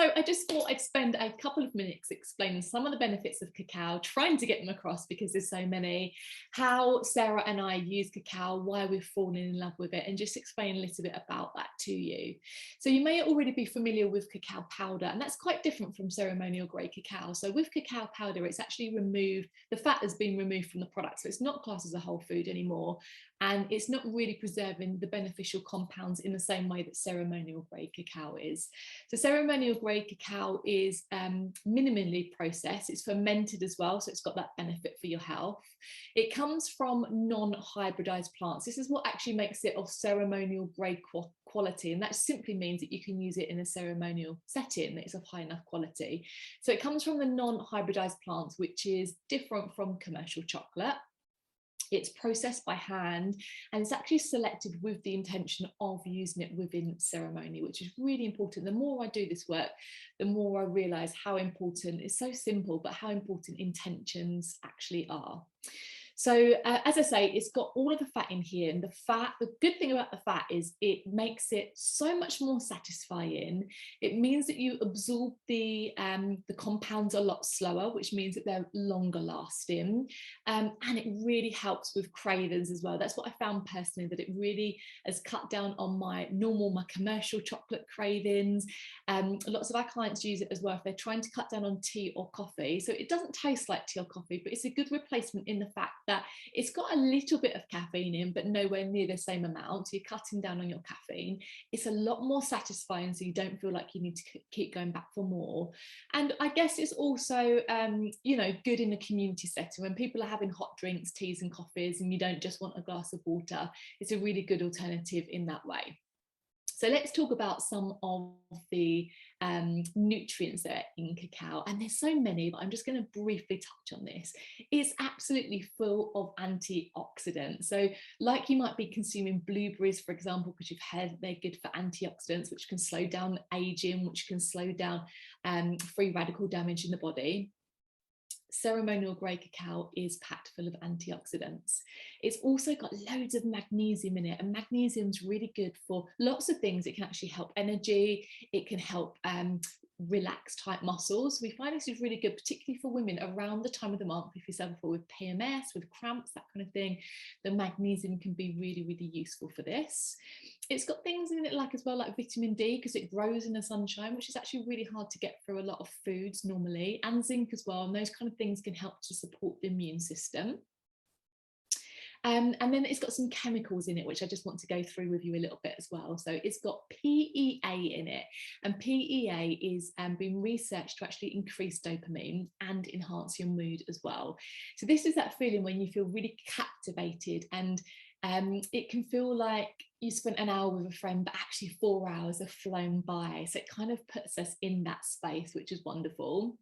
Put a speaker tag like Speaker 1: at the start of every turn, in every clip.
Speaker 1: So I just thought I'd spend a couple of minutes explaining some of the benefits of cacao, trying to get them across because there's so many, how Sarah and I use cacao, why we've fallen in love with it, and just explain a little bit about that to you. So you may already be familiar with cacao powder, and that's quite different from ceremonial grade cacao. So with cacao powder, it's actually removed, the fat has been removed from the product, so it's not classed as a whole food anymore, and it's not really preserving the beneficial compounds in the same way that ceremonial grade cacao is. So ceremonial grade cacao is minimally processed, it's fermented as well, so it's got that benefit for your health. It comes from non-hybridized plants. This is what actually makes it of ceremonial grade quality, and that simply means that you can use it in a ceremonial setting that is of high enough quality. So it comes from the non-hybridized plants, which is different from commercial chocolate. It's processed by hand, and it's actually selected with the intention of using it within ceremony, which is really important. The more I do this work, the more I realize how important, it's so simple, but how important intentions actually are. So as I say, it's got all of the fat in here, and the fat, the good thing about the fat is it makes it so much more satisfying. It means that you absorb the compounds a lot slower, which means that they're longer lasting, and it really helps with cravings as well. That's what I found personally, that it really has cut down on my commercial chocolate cravings. Lots of our clients use it as well if they're trying to cut down on tea or coffee. So it doesn't taste like tea or coffee, but it's a good replacement in the fact that it's got a little bit of caffeine in, but nowhere near the same amount. So you're cutting down on your caffeine. It's a lot more satisfying, so you don't feel like you need to keep going back for more. And I guess it's also, you know, good in a community setting when people are having hot drinks, teas and coffees, and you don't just want a glass of water. It's a really good alternative in that way. So let's talk about some of the nutrients that are in cacao, and there's so many, but I'm just going to briefly touch on this. It's absolutely full of antioxidants. So like you might be consuming blueberries, for example, because you've heard they're good for antioxidants, which can slow down aging, which can slow down free radical damage in the body. Ceremonial grade cacao is packed full of antioxidants. It's also got loads of magnesium in it, and magnesium is really good for lots of things. It can actually help energy, it can help relax tight muscles. We find this is really good, particularly for women around the time of the month. If you suffer with PMS, with cramps, that kind of thing, the magnesium can be really, really useful for this. It's got things in it like as well, like vitamin D, because it grows in the sunshine, which is actually really hard to get through a lot of foods normally, and zinc as well, and those kind of things can help to support the immune system. And then it's got some chemicals in it, which I just want to go through with you a little bit as well. So it's got PEA in it, and PEA is being researched to actually increase dopamine and enhance your mood as well. So this is that feeling when you feel really captivated, and it can feel like you spent an hour with a friend, but actually 4 hours have flown by. So it kind of puts us in that space, which is wonderful.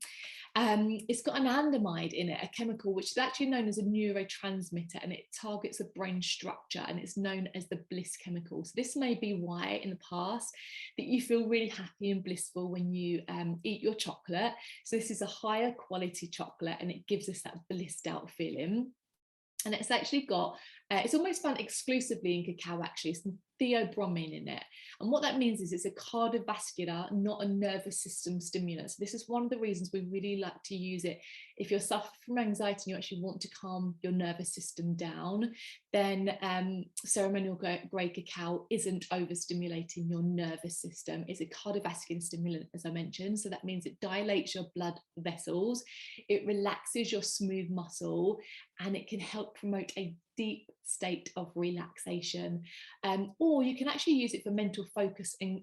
Speaker 1: It's got an anandamide in it, a chemical which is actually known as a neurotransmitter, and it targets a brain structure, and it's known as the bliss chemical. So this may be why in the past that you feel really happy and blissful when you eat your chocolate. So this is a higher quality chocolate, and it gives us that blissed out feeling. And it's actually got, it's almost found exclusively in cacao actually, some theobromine in it. And what that means is it's a cardiovascular, not a nervous system stimulant. So this is one of the reasons we really like to use it. If you're suffering from anxiety and you actually want to calm your nervous system down, then ceremonial grade cacao isn't overstimulating your nervous system. It's a cardiovascular stimulant, as I mentioned. So that means it dilates your blood vessels, it relaxes your smooth muscle, and it can help promote a deep state of relaxation. Or you can actually use it for mental focus and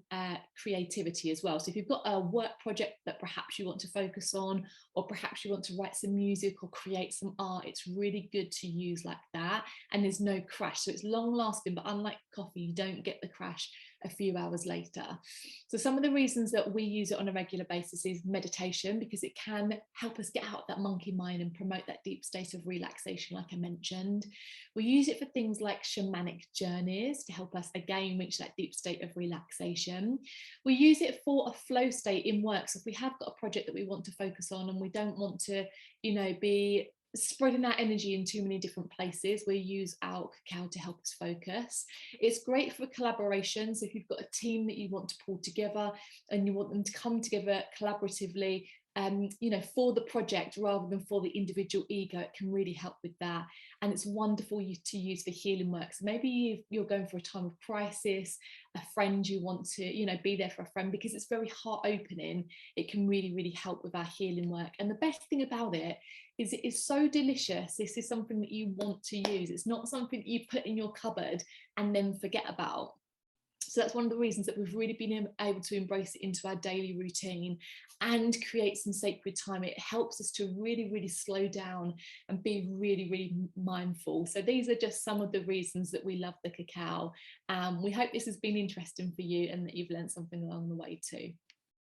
Speaker 1: creativity as well. So if you've got a work project that perhaps you want to focus on, or perhaps you want to write some music or create some art, it's really good to use like that. And there's no crash. So it's long lasting, but unlike coffee, you don't get the crash a few hours later. So some of the reasons that we use it on a regular basis is meditation, because it can help us get out of that monkey mind and promote that deep state of relaxation, like I mentioned. We use it for things like shamanic journeys to help us again reach that deep state of relaxation. We use it for a flow state in work. So if we have got a project that we want to focus on and we don't want to, you know, be spreading that energy in too many different places. We use our cacao to help us focus. It's great for collaboration. So if you've got a team that you want to pull together and you want them to come together collaboratively, you know, for the project rather than for the individual ego, it can really help with that. And it's wonderful to use for healing work. So maybe you're going for a time of crisis, a friend you want to, you know, be there for a friend, because it's very heart opening. It can really, really help with our healing work. And the best thing about it is so delicious. This is something that you want to use. It's not something that you put in your cupboard and then forget about. So that's one of the reasons that we've really been able to embrace it into our daily routine and create some sacred time. It helps us to really, really slow down and be really, really mindful. So these are just some of the reasons that we love the cacao. We hope this has been interesting for you and that you've learned something along the way too.